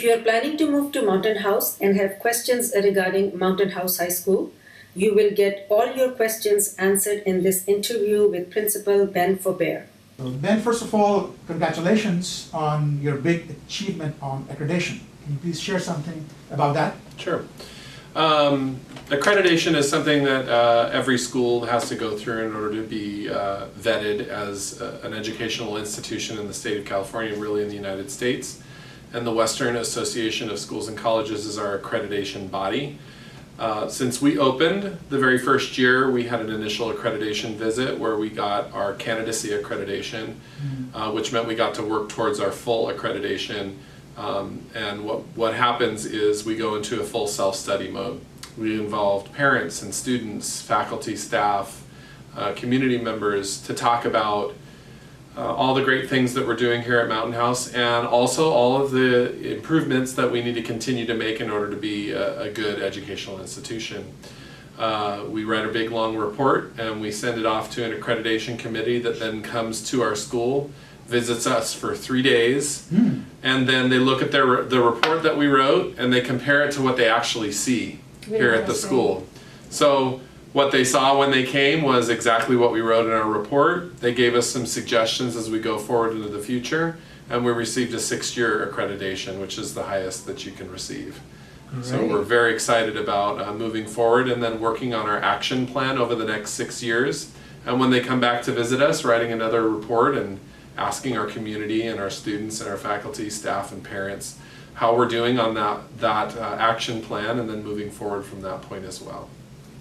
If you are planning to move to Mountain House and have questions regarding Mountain House High School, you will get all your questions answered in this interview with Principal Ben Fobert. Ben, first of all, congratulations on your big achievement on accreditation. Can you please share something about that? Sure. Accreditation is something that every school has to go through in order to be vetted as an educational institution in the state of California, really in the United States. And the Western Association of Schools and Colleges is our accreditation body. Since we opened the very first year, we had an initial accreditation visit where we got our candidacy accreditation, which meant we got to work towards our full accreditation. And what happens is we go into a full self-study mode. We involved parents and students, faculty, staff, community members to talk about all the great things that we're doing here at Mountain House, and also all of the improvements that we need to continue to make in order to be a good educational institution. We write a big long report and we send it off to an accreditation committee that then comes to our school, visits us for 3 days, and then they look at the report that we wrote and they compare it to what they actually see here at the school. So what they saw when they came was exactly what we wrote in our report. They gave us some suggestions as we go forward into the future, and we received a 6-year accreditation, which is the highest that you can receive. Great. So we're very excited about moving forward and then working on our action plan over the next 6 years. And when they come back to visit us, writing another report and asking our community and our students and our faculty, staff, and parents how we're doing on that action plan, and then moving forward from that point as well.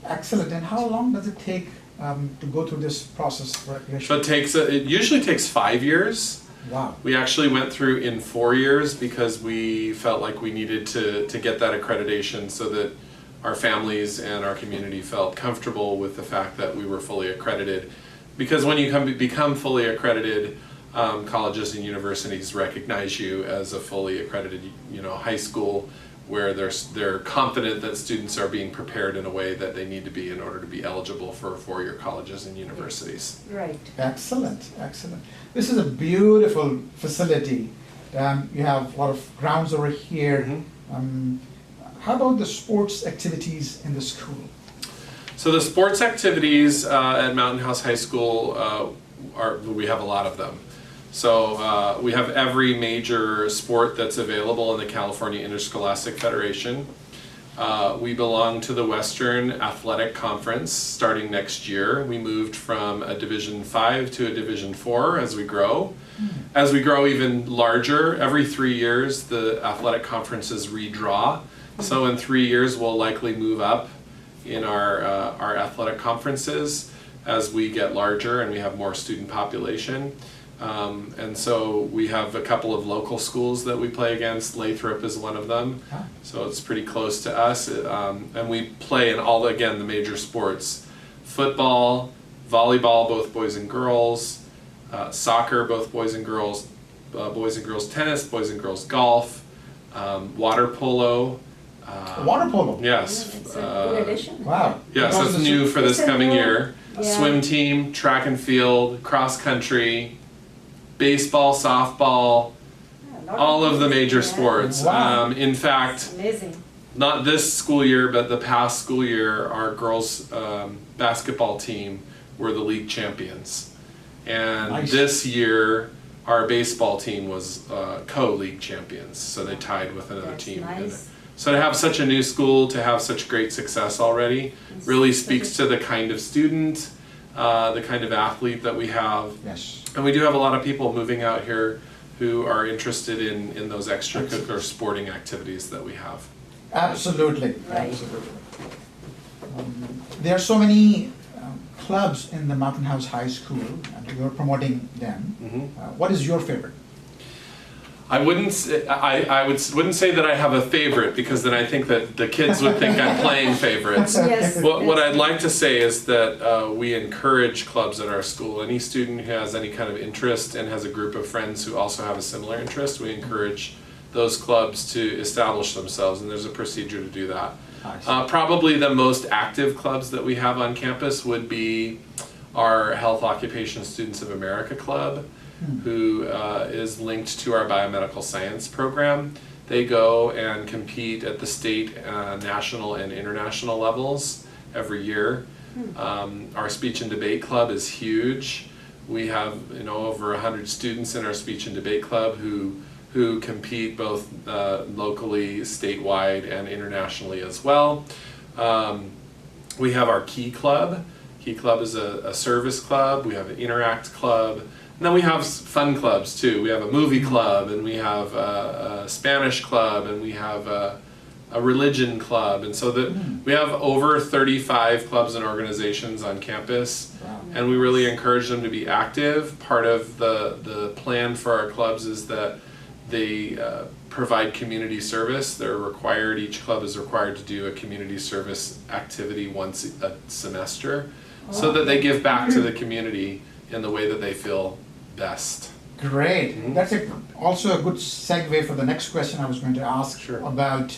Excellent. And how long does it take to go through this process for accreditation? So it usually takes 5 years. Wow. We actually went through in 4 years because we felt like we needed to get that accreditation so that our families and our community felt comfortable with the fact that we were fully accredited. Because when you become fully accredited, colleges and universities recognize you as a fully accredited, high school, where they're confident that students are being prepared in a way that they need to be in order to be eligible for 4-year colleges and universities. Right. Excellent, excellent. This is a beautiful facility. You have a lot of grounds over here. How about the sports activities in the school? So the sports activities at Mountain House High School, we have a lot of them. So we have every major sport that's available in the California Interscholastic Federation. We belong to the Western Athletic Conference starting next year. We moved from a Division 5 to a Division 4 as we grow. As we grow even larger, every 3 years the athletic conferences redraw. So in 3 years we'll likely move up in our athletic conferences as we get larger and we have more student population. And so we have a couple of local schools that we play against. Lathrop is one of them, so it's pretty close to us. And we play in all, again, the major sports: football, volleyball, both boys and girls, soccer, both boys and girls tennis, boys and girls golf, water polo. Water polo? Yes. It's a good addition. Wow. Yes, that's new for this coming year. Yeah. Swim team, track and field, cross country, baseball, softball, all of the major sports. Wow. In fact, Amazing. not this school year, but the past school year, our girls basketball team were the league champions. And Nice. this year, our baseball team was co-league champions, so they tied with another That's team. nice. So to have such a new school, to have such great success already, really speaks to the kind of student, the kind of athlete that we have. Yes. And we do have a lot of people moving out here who are interested in those extracurricular sporting activities that we have. Absolutely. Right. Absolutely. There are so many clubs in the Mountain House High School, and you're promoting them. What is your favorite? I wouldn't say that I have a favorite, because then I think that the kids would think I'm playing favorites. Yes. What I'd like to say is that we encourage clubs at our school. Any student who has any kind of interest and has a group of friends who also have a similar interest, we encourage those clubs to establish themselves, and there's a procedure to do that. Probably the most active clubs that we have on campus would be our Health Occupation Students of America Club, who is linked to our biomedical science program. They go and compete at the state, national, and international levels every year. Our speech and debate club is huge. We have over 100 students in our speech and debate club who compete both locally, statewide, and internationally as well. We have our Key Club. Key Club is a service club. We have an Interact Club. And then we have fun clubs too. We have a movie club, and we have a Spanish club, and we have a religion club. And so we have over 35 clubs and organizations on campus. Wow. And we really encourage them to be active. Part of the plan for our clubs is that they provide community service. They're required, each club is required to do a community service activity once a semester, so that they give back to the community in the way that they feel best. Great. That's also a good segue for the next question I was going to ask. Sure. About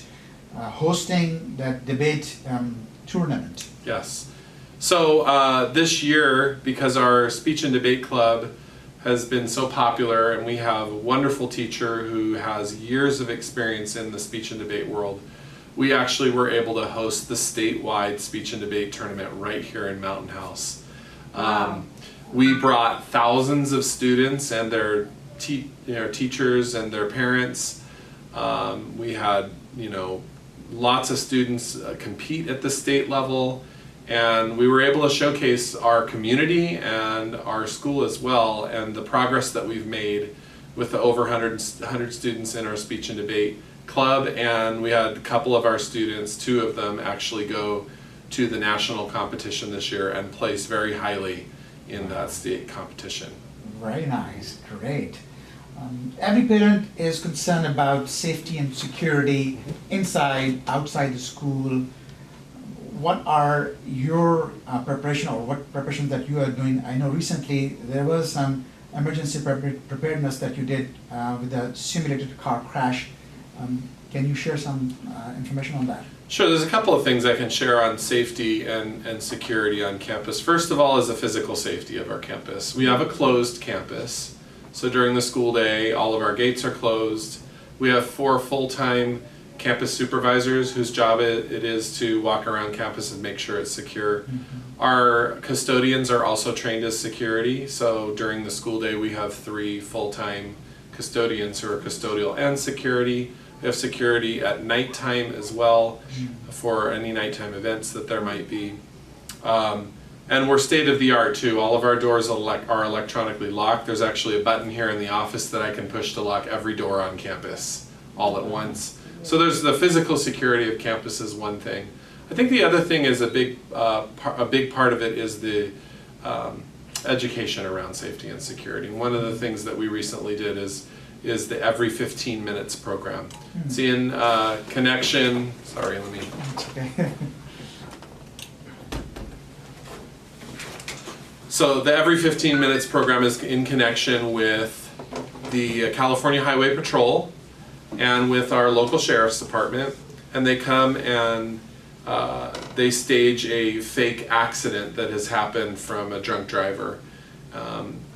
hosting that debate tournament. Yes. So this year, because our speech and debate club has been so popular, and we have a wonderful teacher who has years of experience in the speech and debate world, we actually were able to host the statewide speech and debate tournament right here in Mountain House. Wow. We brought thousands of students and their teachers and their parents. We had lots of students compete at the state level, and we were able to showcase our community and our school as well, and the progress that we've made with the over 100 students in our speech and debate club. And we had a couple of our students, 2 of them, actually go to the national competition this year and place very highly in that state competition. Very nice, great. Every parent is concerned about safety and security inside, outside the school. What are your preparation, or what preparations that you are doing? I know recently there was some emergency preparedness that you did with a simulated car crash. Can you share some information on that? Sure, there's a couple of things I can share on safety and security on campus. First of all is the physical safety of our campus. We have a closed campus, so during the school day all of our gates are closed. We have 4 full-time campus supervisors whose job it is to walk around campus and make sure it's secure. Our custodians are also trained as security, so during the school day we have 3 full-time custodians who are custodial and security. We have security at nighttime as well for any nighttime events that there might be. And we're state-of-the-art too. All of our doors are electronically locked. There's actually a button here in the office that I can push to lock every door on campus all at once. So there's the physical security of campus is one thing. I think the other thing is a big part of it is the education around safety and security. One of the things that we recently did is the every 15 minutes program. It's in connection, sorry, let me. Okay. So the every 15 minutes program is in connection with the California Highway Patrol and with our local sheriff's department, and they come and they stage a fake accident that has happened from a drunk driver.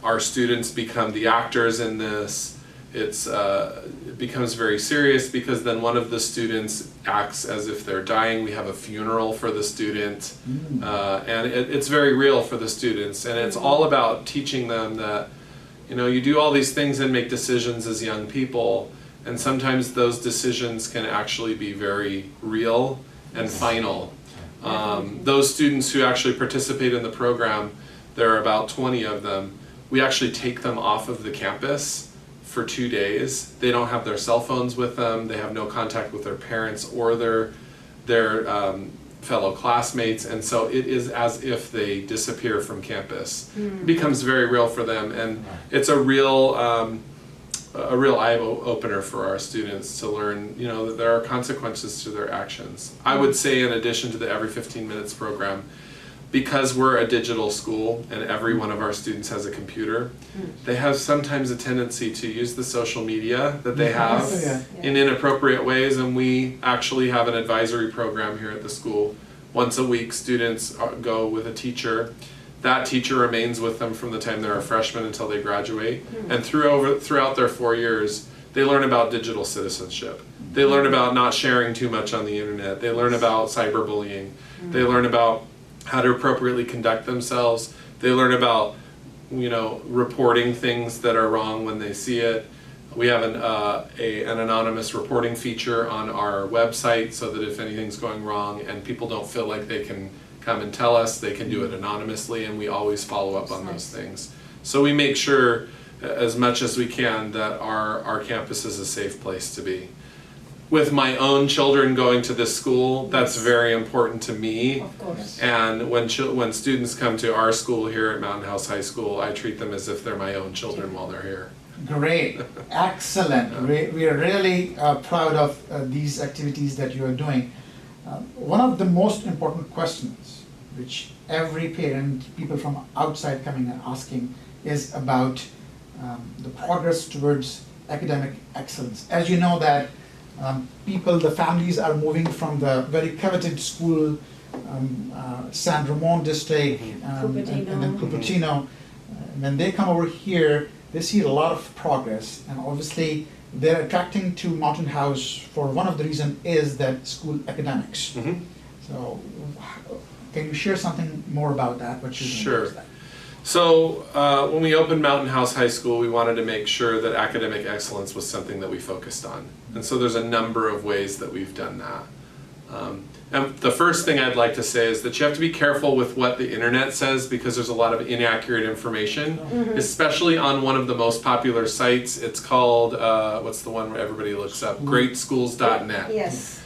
Our students become the actors in this. It becomes very serious because then one of the students acts as if they're dying. We have a funeral for the student, and it's very real for the students. And it's all about teaching them that, you do all these things and make decisions as young people, and sometimes those decisions can actually be very real and final. Those students who actually participate in the program, there are about 20 of them, we actually take them off of the campus for 2 days. They don't have their cell phones with them. They have no contact with their parents or their fellow classmates, and so it is as if they disappear from campus. It becomes very real for them, and it's a real eye opener for our students to learn, that there are consequences to their actions. I would say, in addition to the every 15 minutes program, because we're a digital school and every one of our students has a computer, they have sometimes a tendency to use the social media that they have in inappropriate ways, and we actually have an advisory program here at the school. Once a week, students go with a teacher. That teacher remains with them from the time they're a freshman until they graduate, and throughout their 4 years, they learn about digital citizenship. They learn about not sharing too much on the internet. They learn about cyberbullying. They learn about how to appropriately conduct themselves. They learn about, reporting things that are wrong when they see it. We have an anonymous reporting feature on our website so that if anything's going wrong and people don't feel like they can come and tell us, they can do it anonymously, and we always follow up on those things. So we make sure as much as we can that our campus is a safe place to be. With my own children going to this school, that's very important to me. Of course. And when students come to our school here at Mountain House High School, I treat them as if they're my own children while they're here. Great, excellent. We are really proud of these activities that you are doing. One of the most important questions which every parent, people from outside coming and asking, is about the progress towards academic excellence. As you know that the families are moving from the very coveted school, San Ramon district, and then Cupertino. When they come over here, they see a lot of progress, and obviously they're attracting to Mountain House for one of the reasons is that school academics. So can you share something more about that? What you're doing? Sure. So when we opened Mountain House High School, we wanted to make sure that academic excellence was something that we focused on. And so there's a number of ways that we've done that. And the first thing I'd like to say is that you have to be careful with what the internet says, because there's a lot of inaccurate information, especially on one of the most popular sites. It's called, what's the one where everybody looks up? Greatschools.net. Yes.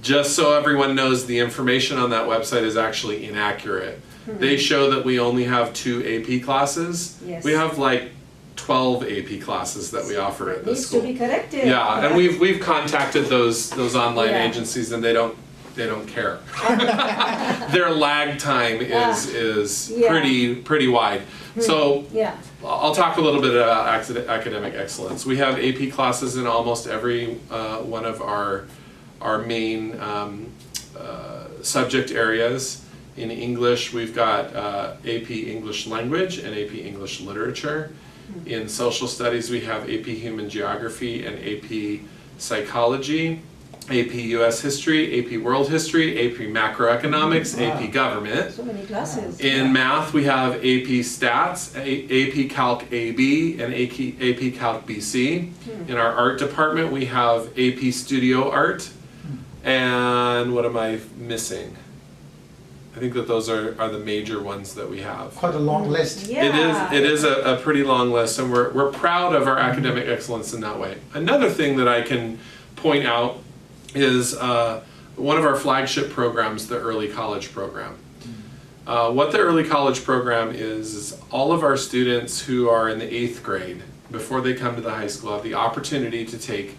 Just so everyone knows, the information on that website is actually inaccurate. They show that we only have 2 AP classes. Yes. We have like 12 AP classes that we offer at this school. Needs to be corrected. Yeah, and we've contacted those online agencies, and they don't care. Their lag time is pretty wide. So I'll talk a little bit about academic excellence. We have AP classes in almost every one of our main subject areas. In English, we've got AP English Language and AP English Literature. In social studies, we have AP Human Geography and AP Psychology, AP US History, AP World History, AP Macroeconomics, AP Government. So many classes. In math, we have AP Stats, AP Calc AB, and AP Calc BC. In our art department, we have AP Studio Art. And what am I missing? I think that those are the major ones that we have. Quite a long list. Yeah. It is a pretty long list, and we're proud of our academic excellence in that way. Another thing that I can point out is one of our flagship programs, the Early College Program. What the Early College Program is all of our students who are in the 8th grade, before they come to the high school, have the opportunity to take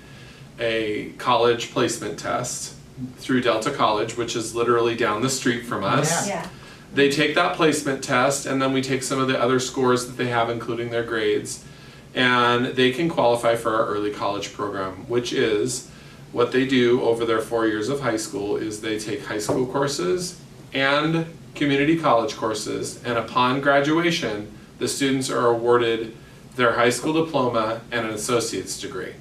a college placement test through Delta College, which is literally down the street from us. Yeah. They take that placement test, and then we take some of the other scores that they have, including their grades, and they can qualify for our Early College Program, which is what they do over their 4 years of high school is they take high school courses and community college courses, and upon graduation, the students are awarded their high school diploma and an associate's degree.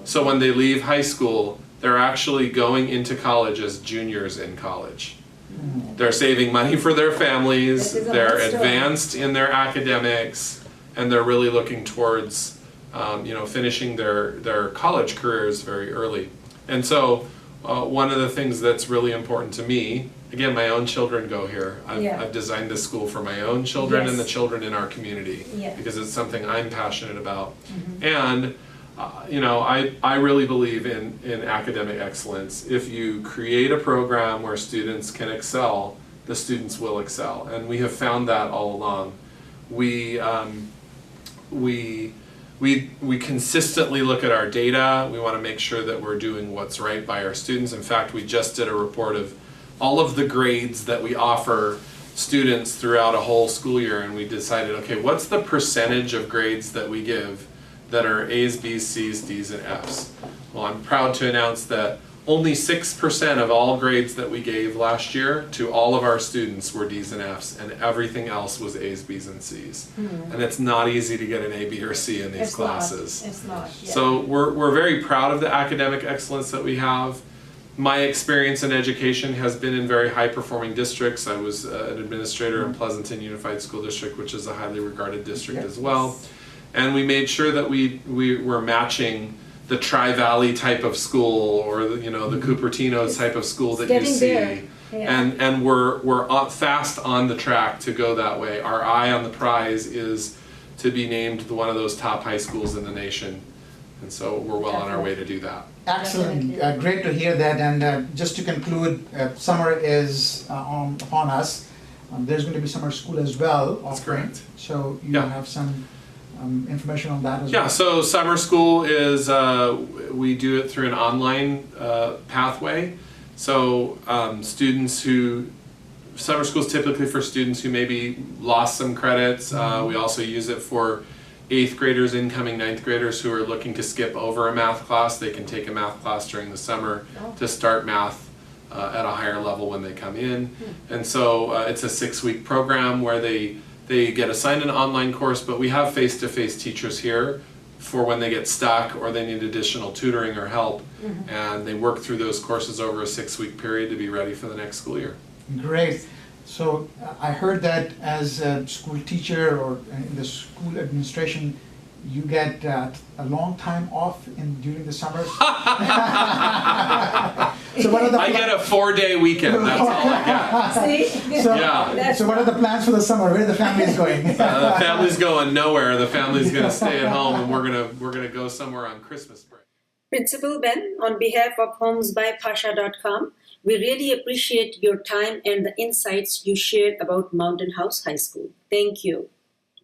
So when they leave high school, they're actually going into college as juniors in college. They're saving money for their families, they're advanced in their academics, and they're really looking towards finishing their college careers very early. And so one of the things that's really important to me, again, my own children go here. I've designed this school for my own children and the children in our community because it's something I'm passionate about. And I really believe in academic excellence. If you create a program where students can excel, the students will excel, and we have found that all along. We consistently look at our data. We want to make sure that we're doing what's right by our students. In fact, we just did a report of all of the grades that we offer students throughout a whole school year, and we decided, okay, what's the percentage of grades that we give that are A's, B's, C's, D's, and F's? Well, I'm proud to announce that only 6% of all grades that we gave last year to all of our students were D's and F's, and everything else was A's, B's, and C's. And it's not easy to get an A, B, or C in these classes. It's not. Yeah. So we're very proud of the academic excellence that we have. My experience in education has been in very high-performing districts. I was an administrator in Pleasanton Unified School District, which is a highly regarded district as well. And we made sure that we were matching the Tri-Valley type of school, or the Cupertino type of school that you see. There. Yeah. And we're fast on the track to go that way. Our eye on the prize is to be named one of those top high schools in the nation. And so we're well on our way to do that. Excellent, great to hear that. And just to conclude, summer is upon us. There's going to be summer school as well. That's correct. So you have some information on that as well? Yeah, so summer school is, we do it through an online pathway. So summer school is typically for students who maybe lost some credits. We also use it for 8th graders, incoming 9th graders who are looking to skip over a math class. They can take a math class during the summer to start math at a higher level when they come in. And so it's a 6-week program where they get assigned an online course, but we have face-to-face teachers here for when they get stuck or they need additional tutoring or help. And they work through those courses over a 6-week period to be ready for the next school year. Great. So I heard that as a school teacher or in the school administration, you get a long time off during the summer. So what are the I get a 4-day weekend. That's all I got. See? So what are the plans for the summer? Where are the families going? The family's going nowhere. The family's going to stay at home, and we're gonna go somewhere on Christmas break. Principal Ben, on behalf of homesbypasha.com, we really appreciate your time and the insights you shared about Mountain House High School. Thank you.